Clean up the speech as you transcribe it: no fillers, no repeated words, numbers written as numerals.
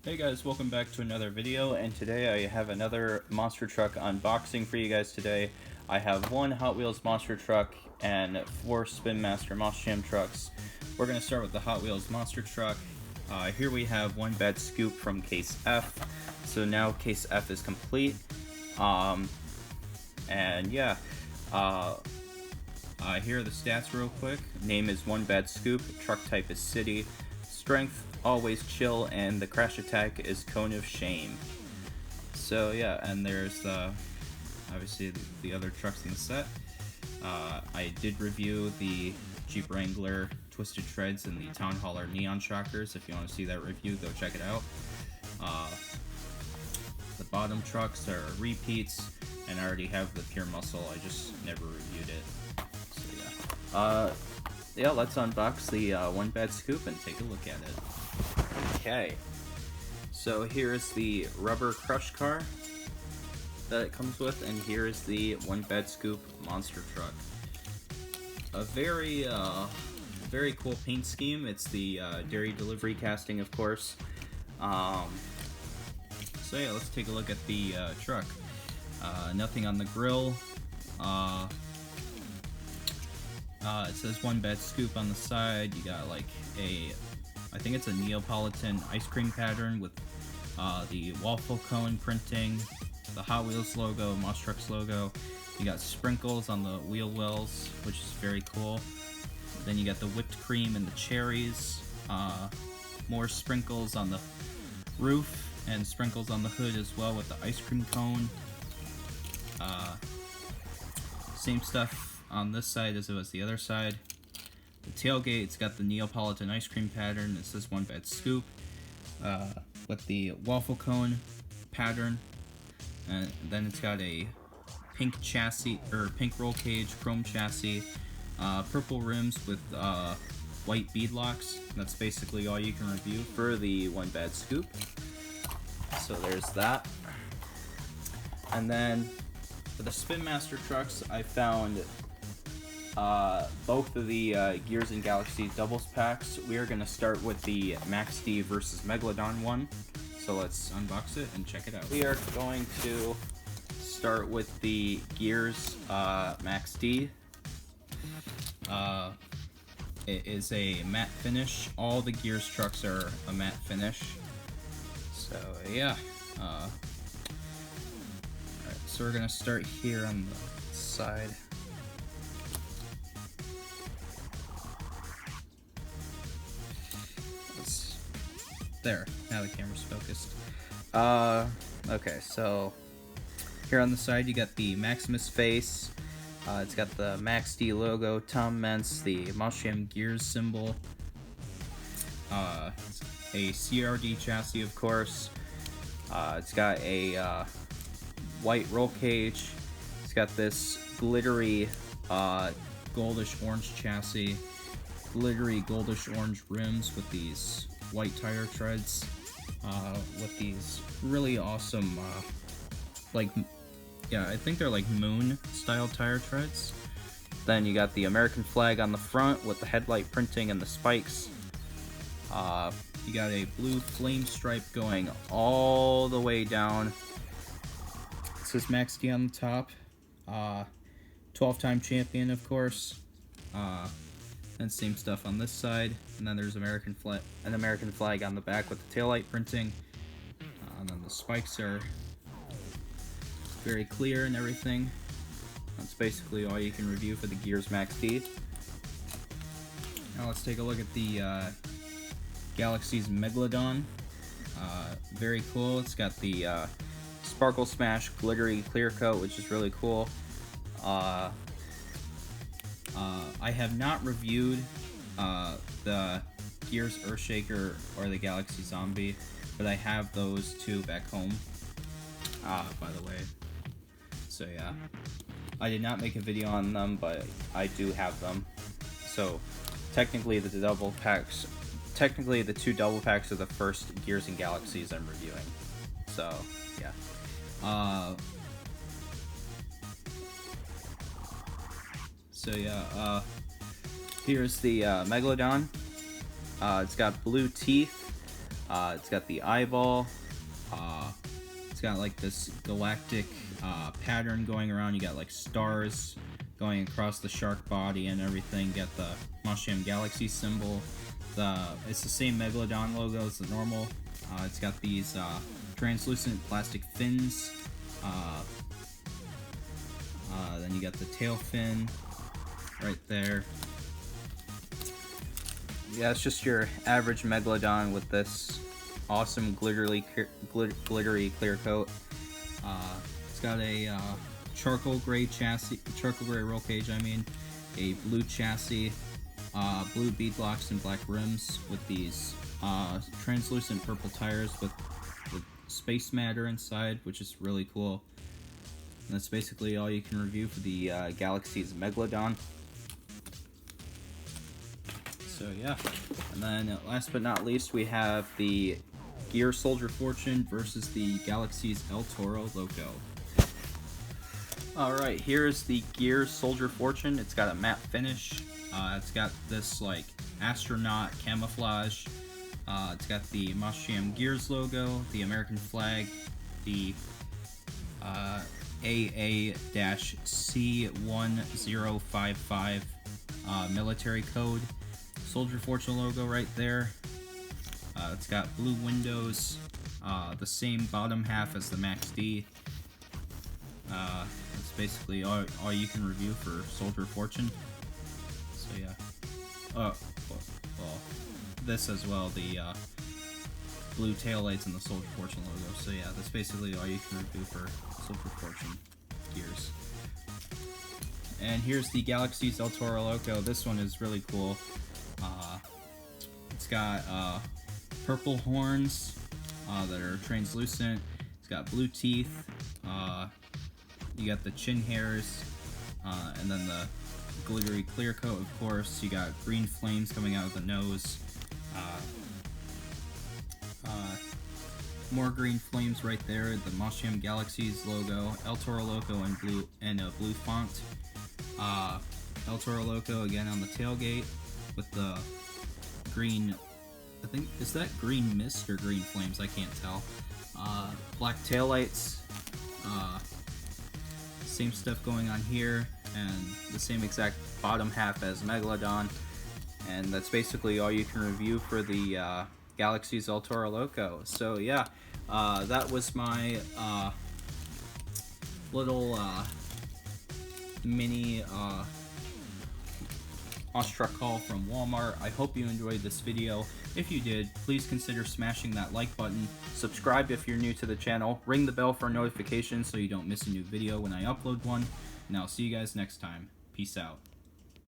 Hey guys, welcome back to another video, and today I have another monster truck unboxing for you guys today. I have one Hot Wheels monster truck and 4 Spin Master Monster Jam trucks. We're going to start with the Hot Wheels monster truck. Here we have one bad scoop from Case F. So now Case F is complete. And yeah, here are the stats real quick. Name is One Bad Scoop, truck type is City, strength always chill, and the crash attack is Cone of Shame. So yeah, and there's obviously the other trucks in the set. I did review the Jeep Wrangler Twisted Treads and the Town Hauler Neon Shockers. If you want to see that review, go check it out. The bottom trucks are repeats, and I already have the Pure Muscle, I just never reviewed it. So yeah, let's unbox the One Bad Scoop and take a look at it. Okay, so here's the rubber crush car that it comes with, and here's the One Bad Scoop monster truck. A very cool paint scheme. It's the dairy delivery casting, of course. So yeah, let's take a look at the truck. Nothing on the grill. It says One Bad Scoop on the side. You got like I think it's a Neapolitan ice cream pattern with the waffle cone printing, the Hot Wheels logo, Monster Trucks logo. You got sprinkles on the wheel wells, which is very cool. Then you got the whipped cream and the cherries. More sprinkles on the roof and sprinkles on the hood as well with the ice cream cone. Same stuff on this side as it was the other side. The tailgate's got the Neapolitan ice cream pattern. It says One Bad Scoop with the waffle cone pattern, and then it's got a pink chassis or pink roll cage chrome chassis, purple rims with white bead locks. That's basically all you can review for the One Bad Scoop. So there's that. And then for the Spin Master trucks, I found both of the Gears and Galaxy doubles packs. We are going to start with the Max D versus Megalodon one. So let's unbox it and check it out. We are going to start with the Gears Max D. It is a matte finish. All the Gears trucks are a matte finish. So yeah. Alright, so we're going to start here on the side. There, now the camera's focused. Okay, so here on the side you got the Maximus face. It's got the Max D logo, Tom Meents, the Monster Jam Gears symbol, a CRD chassis, of course. It's got a white roll cage. It's got this glittery goldish orange chassis, glittery goldish orange rims with these white tire treads, with these really awesome I think they're like moon style tire treads. Then you got the American flag on the front with the headlight printing and the spikes. You got a blue flame stripe going all the way down. It says Max D on the top. 12-time champion, of course. And same stuff on this side, and then there's an American flag on the back with the taillight printing. And then the spikes are very clear and everything. That's basically all you can review for the Gears Max D. Now let's take a look at the Galaxy's Megalodon. Very cool. It's got the Sparkle Smash glittery clear coat, which is really cool. I have not reviewed the Gears Earthshaker or the Galaxy Zombie, but I have those two back home, by the way. So yeah, I did not make a video on them, but I do have them. So technically the two double packs are the first Gears and Galaxies I'm reviewing. So yeah. So yeah, here's the Megalodon. It's got blue teeth, It's got the eyeball. It's got like this galactic pattern going around. You got like stars going across the shark body and everything. You got the Mashyam Galaxy symbol. It's the same Megalodon logo as the normal. It's got these translucent plastic fins. Then you got the tail fin right there. Yeah, it's just your average Megalodon with this awesome glittery clear coat. It's got a charcoal gray roll cage. I mean, a blue chassis, blue bead blocks and black rims with these translucent purple tires with space matter inside, which is really cool. And that's basically all you can review for the Galaxy's Megalodon. So yeah, and then last but not least, we have the Gear Soldier Fortune versus the Galaxy's El Toro Loco. Alright, here's the Gear Soldier Fortune. It's got a matte finish. It's got this like astronaut camouflage. It's got the Mashyam Gears logo, the American flag, the AA-C1055 military code, Soldier Fortune logo right there. It's got blue windows, the same bottom half as the Max D. That's basically all you can review for Soldier Fortune. So yeah. Well, this as well, the blue taillights and the Soldier Fortune logo. So yeah, that's basically all you can review for Soldier Fortune gears. And here's the Galaxy's El Toro Loco. This one is really cool. It's got purple horns that are translucent. It's got blue teeth. You got the chin hairs, and then the glittery clear coat, of course. You got green flames coming out of the nose. More green flames right there. The Mashyam Galaxy's logo, El Toro Loco in blue and a blue font. El Toro Loco again on the tailgate with the green. I think, is that green mist or green flames? I can't tell. Black taillights. Same stuff going on here, and the same exact bottom half as Megalodon. And that's basically all you can review for the Galaxy's El Toro Loco. So yeah, that was my little mini Ostrich haul from Walmart. I hope you enjoyed this video. If you did, please consider smashing that like button, subscribe if you're new to the channel, ring the bell for notifications so you don't miss a new video when I upload one, and I'll see you guys next time. Peace out.